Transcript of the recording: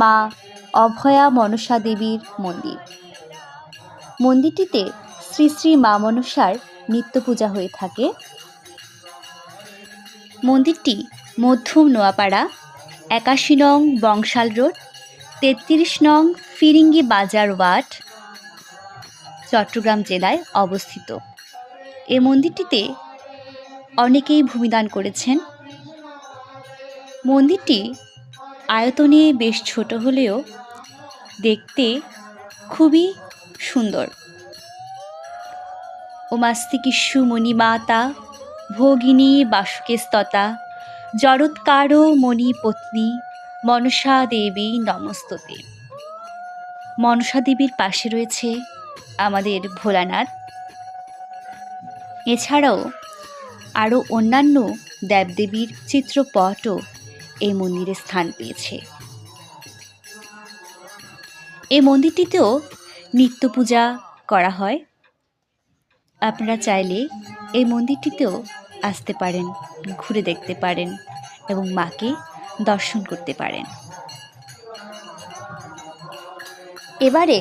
মা অভয়া মনসা দেবীর মন্দির। মন্দিরটিতে শ্রী শ্রী মা মনসার নিত্য পূজা হয়ে থাকে। মন্দিরটি মধ্যম নোয়াপাড়া ৮১ নং বংশাল রোড ৩৩ নং ফিরিঙ্গি বাজার ওয়ার্ড, চট্টগ্রাম জেলায় অবস্থিত। এ মন্দিরটিতে অনেকেই ভূমিদান করেছেন। মন্দিরটি আয়তনে বেশ ছোট হলেও দেখতে খুবই সুন্দর। ওমাস্তিকিস্যু মণিমাতা ভোগিনী বাসুকেস্ততা জরৎকার মণিপত্নী মনসা দেবী নমস্ততে। মনসা দেবীর পাশে রয়েছে আমাদের ভোলানাথ। এছাড়াও আরও অন্যান্য দেবদেবীর চিত্রপটও এই মন্দিরে স্থান পেয়েছে। এই মন্দিরটিতেও নিত্য পূজা করা হয়। আপনারা চাইলে এই মন্দিরটিতেও আসতে পারেন, ঘুরে দেখতে পারেন এবং মাকে দর্শন করতে পারেন। এবারে